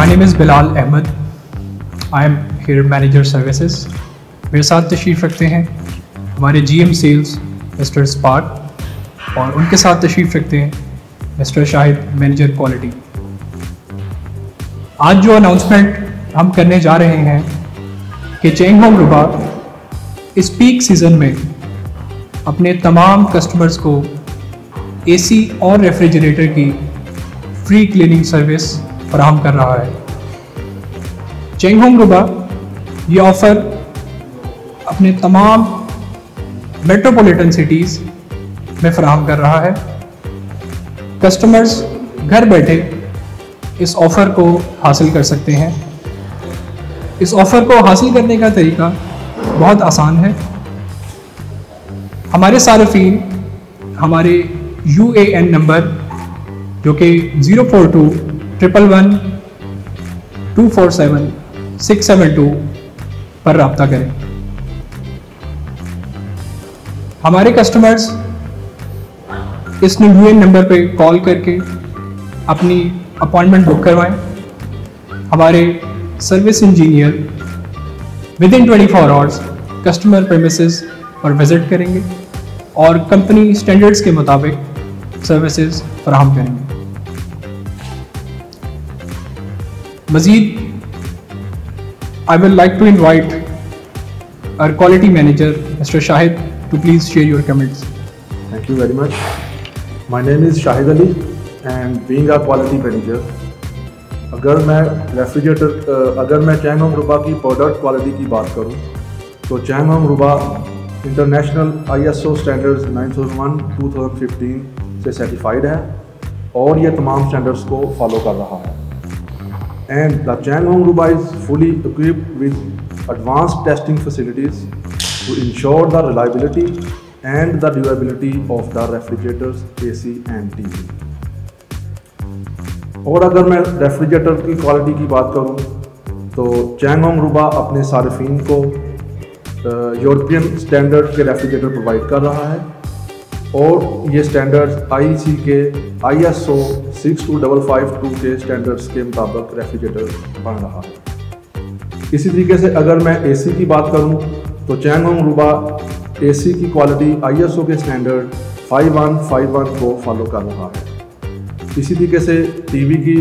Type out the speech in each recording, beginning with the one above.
My name is Bilal Ahmed. I am here Manager Services. मेरे साथ तशरीफ़ रखते हैं हमारे GM Sales मिस्टर स्पार्क और उनके साथ तशरीफ़ रखते हैं मिस्टर शाहिद मैनेजर क्वालिटी। आज जो अनाउंसमेंट हम करने जा रहे हैं कि चेंग होम रुबा इस पीक सीज़न में अपने तमाम कस्टमर्स को AC और रेफ्रिजरेटर की फ्री क्लीनिंग सर्विस फराहम कर रहा है। चेंग होम रुबा ये ऑफ़र अपने तमाम मेट्रोपॉलिटन सिटीज़ में फराहम कर रहा है। कस्टमर्स घर बैठे इस ऑफ़र को हासिल कर सकते हैं। इस ऑफ़र को हासिल करने का तरीका बहुत आसान है। हमारे सार्फिन हमारे UAN नंबर जो कि 04211247672 पर रब्ता करें। हमारे कस्टमर्स इस UAN नंबर पे कॉल करके अपनी अपॉइंटमेंट बुक करवाएं। हमारे service engineer within 24 hours customer premises पर विज़िट करेंगे और कंपनी स्टैंडर्ड्स के मुताबिक सर्विसेज फराहम करेंगे। मज़ीद I will like to invite our quality manager Mr. Shahid to please share your comments. Thank you very much. My name is Shahid Ali and being a quality manager, अगर मैं Cheng home रुबा की product quality की बात करूं तो Cheng home रुबा international ISO standards 9001-2015 से certified है और ये तमाम स्टैंडर्ड्स को फॉलो कर रहा है। And the Changhong Ruba is fully equipped with advanced testing facilities to ensure the reliability and the durability of the refrigerators AC and TV। और अगर मैं रेफ्रिजरेटर की क्वालिटी की बात करूं तो चेंग होम रुबा अपने सार्फिन को यूरोपियन स्टैंडर्ड के रेफ्रिजरेटर प्रोवाइड कर रहा है और ये स्टैंडर्ड्स IEC के ISO 62552 के स्टैंडर्ड्स के मुताबिक रेफ्रिजरेटर बन रहा है। इसी तरीके से अगर मैं AC की बात करूं तो चेंग होम रुबा AC की क्वालिटी ISO के स्टैंडर्ड 5151 को फॉलो कर रहा है। इसी तरीके से TV की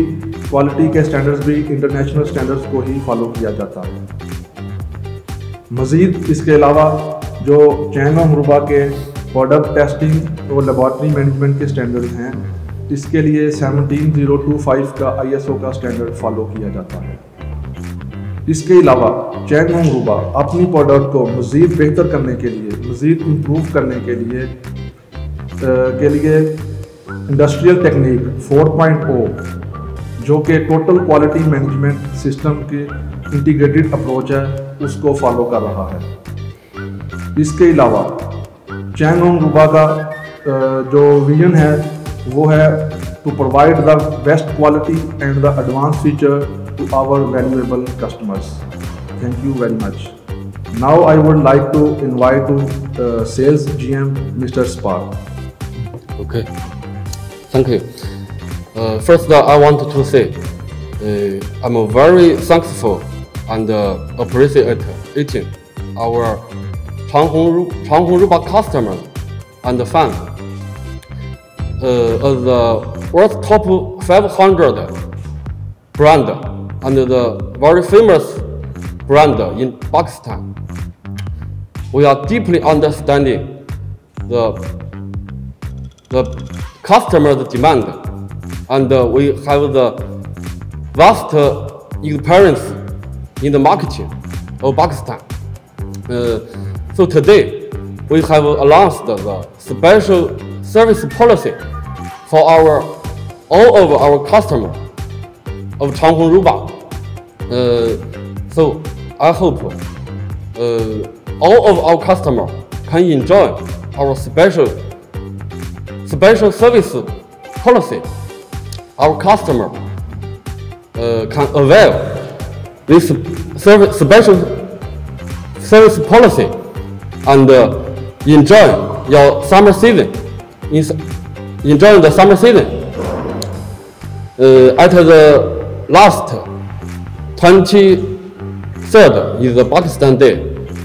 क्वालिटी के स्टैंडर्ड्स भी इंटरनेशनल स्टैंडर्ड्स को ही फॉलो किया जाता है। मज़ीद इसके अलावा जो चेंग होम रुबा के प्रोडक्ट टेस्टिंग और लेबॉर्ट्री मैनेजमेंट के स्टैंडर्ड्स हैं, इसके लिए 17025 का ISO का स्टैंडर्ड फॉलो किया जाता है। इसके अलावा चेंग होम रुबा अपनी प्रोडक्ट को मज़ीद बेहतर करने के लिए, मज़ीद इम्प्रूव करने के लिए इंडस्ट्रियल टेक्निक 4.0 जो कि टोटल क्वालिटी मैनेजमेंट सिस्टम की इंटीग्रेटेड अप्रोच है उसको फॉलो कर रहा है। इसके अलावा चेंग होम रुबा का जो विजन है वो है to provide the best quality and the advance feature to our valuable customers. Thank you very much. Now I would like to invite to sales GM mister Spark. Okay. Thank you. First, I want to say I'm very thankful and appreciating our Chang Hong Ruba customers and fans. As the world's top 500 brand and the very famous brand in Pakistan, we are deeply understanding the customer's demand, and we have the vast experience in the marketing of Pakistan. So today we have announced the special service policy for all of our customers of Chang Hong Ruba. So I hope all of our customers can enjoy our special service policy. Our customer can avail this special service policy and enjoy your summer season. Enjoy the summer season. At the last 23rd is the Pakistan Day.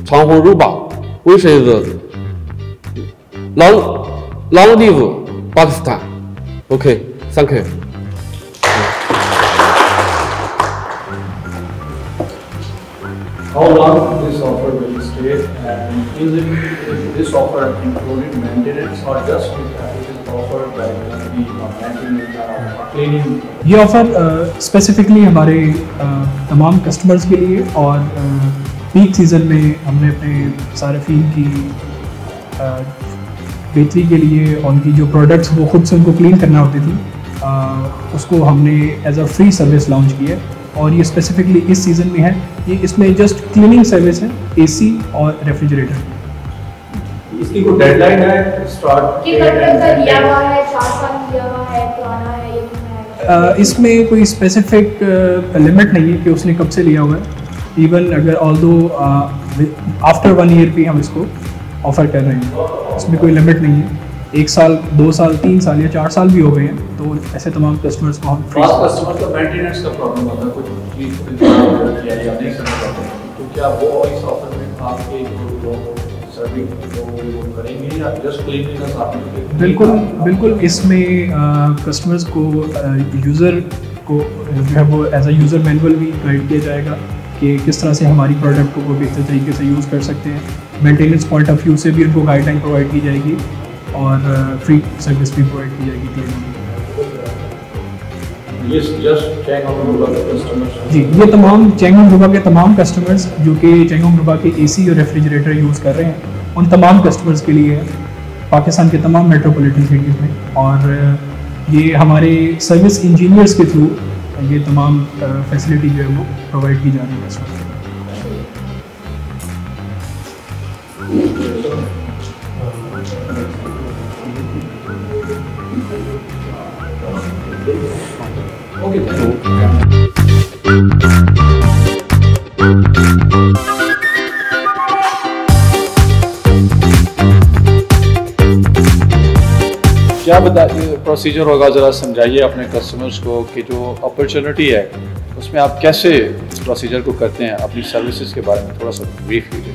Changhong Ruba wishes long live Pakistan. Okay, thank you. How long this offer will stay, and is this offer including maintenance or just it is offered by the cleaning? ये offer specifically हमारे तमाम customers के लिए और peak season में हमने अपने सार्फिन की बेहतरी के लिए उनकी जो प्रोडक्ट्स वो खुद से उनको क्लीन करना होती थी उसको हमने as a free service launch की है और ये स्पेसिफिकली इस सीज़न में है। ये इसमें जस्ट क्लीनिंग सर्विस है, एसी और रेफ्रिजरेटर। इसकी कोई डेडलाइन है स्टार्ट कि कब तक लिया हुआ है, 4 साल लिया हुआ है, पुराना है ये कितना है? इसमें कोई स्पेसिफिक लिमिट नहीं है कि उसने कब से लिया हुआ है। इवन अगर ऑल्दो आफ्टर 1 ईयर भी हम इसको ऑफ़र कर रहे हैं, इसमें कोई लिमिट नहीं है। 1 साल, 2 साल, 3 साल या 4 साल भी हो गए हैं, तो ऐसे तमाम कस्टमर्स को हम फ्री। कस्टमर का मेंटेनेंस का प्रॉब्लम होता है, कुछ चीज़ किया या नहीं करना चाहते हैं, तो क्या वो इस ऑफर में आपके जो सर्विस वो करेंगे या जस्ट क्लीनिंग? बिल्कुल इसमें कस्टमर्स को यूज़र को जो है वो एज अ यूज़र मैनुअल भी गाइड किया जाएगा कि किस तरह से हमारी प्रोडक्ट को वो बेहतर तरीके से यूज़ कर सकते हैं। मेंटेनेंस पॉइंट ऑफ व्यू से भी उनको गाइडलाइन प्रोवाइड की जाएगी और फ्री सर्विस भी प्रोवाइड की जाएगी क्लीनिंग। जी, ये तमाम चेंगहोंग रुबा के तमाम कस्टमर्स जो कि चेंगहोंग रुबा के एसी और रेफ्रिजरेटर यूज़ कर रहे हैं, उन तमाम कस्टमर्स के लिए है पाकिस्तान के तमाम मेट्रोपॉलिटन सिटीज़ में। और ये हमारे सर्विस इंजीनियर्स के थ्रू ये तमाम फैसिलिटी जो है वो प्रोवाइड की जा रही है कस्टमर्स को। Okay, thank you. क्या बताइए प्रोसीजर होगा, ज़रा समझाइए अपने कस्टमर्स को कि जो अपॉर्चुनिटी है उसमें आप कैसे प्रोसीजर को करते हैं, अपनी सर्विसेज के बारे में थोड़ा सा ब्रीफ कीजिए।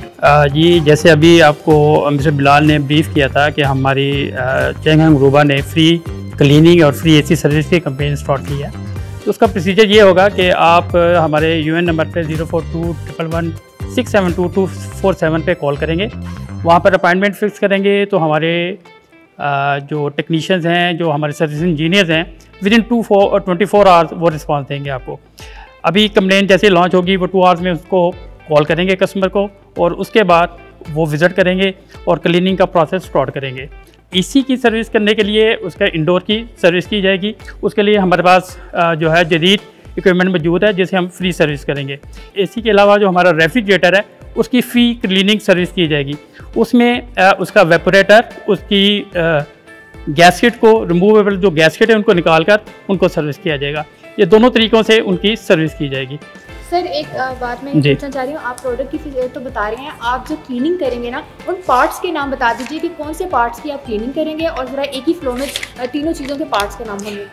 जी, जैसे अभी आपको मिस्टर बिलाल ने ब्रीफ किया था कि हमारी चेंगहोंग रुबा ने फ्री क्लीनिंग और फ्री एसी सर्विस की कैंपेन स्टार्ट की है। तो उसका प्रोसीजर ये होगा कि आप हमारे यूएन नंबर पे 042111672247 पे कॉल करेंगे, वहाँ पर अपॉइंटमेंट फ़िक्स करेंगे। तो हमारे जो टेक्नीशियंस हैं, जो हमारे सर्विस इंजीनियर्स हैं, विदिन 24 आवर्स वो रिस्पांस देंगे आपको। अभी कंप्लेंट जैसे लॉन्च होगी वो 2 आवर्स में उसको कॉल करेंगे कस्टमर को, और उसके बाद वो विज़िट करेंगे और क्लीनिंग का प्रोसेस स्टार्ट करेंगे। एसी की सर्विस करने के लिए उसका इंडोर की सर्विस की जाएगी। उसके लिए हमारे पास जो है जदीद इक्विपमेंट मौजूद है जिसे हम फ्री सर्विस करेंगे। एसी के अलावा जो हमारा रेफ्रिजरेटर है उसकी फ्री क्लीनिंग सर्विस की जाएगी। उसमें उसका वेपोरेटर, उसकी गैसकेट को रिमूवेबल जो गैसकेट है उनको निकाल कर उनको सर्विस किया जाएगा। ये दोनों तरीक़ों से उनकी सर्विस की जाएगी। सर एक बात मैं पूछना चाह रही हूँ, आप प्रोडक्ट की तो बता रहे हैं, आप जो क्लीनिंग करेंगे ना उन पार्ट्स के नाम बता दीजिए कि कौन से पार्ट्स की आप क्लीनिंग करेंगे, और ज़रा एक ही फ्लो में तीनों चीज़ों के पार्ट्स के नाम होंगे।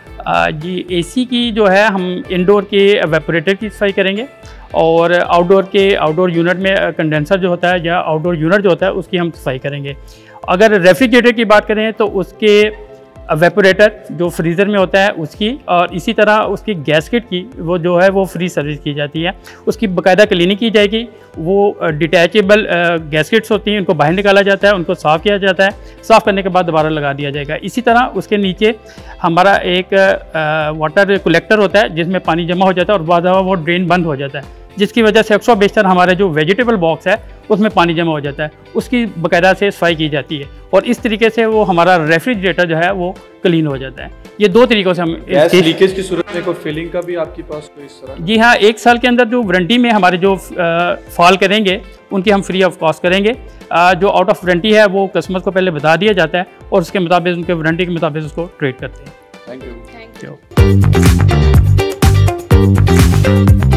जी, एसी की जो है हम इंडोर के वेपोरेटर की सफाई करेंगे, और आउटडोर यूनिट में कंडेंसर जो होता है या आउटडोर यूनिट जो होता है उसकी हम सफाई करेंगे। अगर रेफ्रिजरेटर की बात करें तो उसके वेपोरेटर जो फ्रीज़र में होता है उसकी, और इसी तरह उसकी गैसकेट की वो जो है वो फ्री सर्विस की जाती है। उसकी बाकायदा क्लीनिंग की जाएगी। वो डिटैचेबल गैसकेट्स होती हैं, उनको बाहर निकाला जाता है, उनको साफ़ किया जाता है, साफ़ करने के बाद दोबारा लगा दिया जाएगा। इसी तरह उसके नीचे हमारा एक वाटर कलेक्टर होता है जिसमें पानी जमा हो जाता है और बाद में वो ड्रेन बंद हो जाता है, जिसकी वजह से अक्सर बेशतर हमारे जो वेजिटेबल बॉक्स है उसमें पानी जमा हो जाता है, उसकी बाकायदा से सफाई की जाती है, और इस तरीके से वो हमारा रेफ्रिजरेटर जो है वो क्लीन हो जाता है। ये 2 तरीक़ों से हम गैस लीकेज की सूरत में कोई फिलिंग का भी आपके पास कोई इस तरह? जी हाँ, 1 साल के अंदर जो वारंटी में हमारे जो फॉल करेंगे उनकी हम फ्री ऑफ कॉस्ट करेंगे। जो आउट ऑफ वारंटी है वो कस्टमर को पहले बता दिया जाता है और उसके मुताबिक उनके वारंटी के मुताबिक उसको ट्रीट करते हैं। Thank you. Thank you.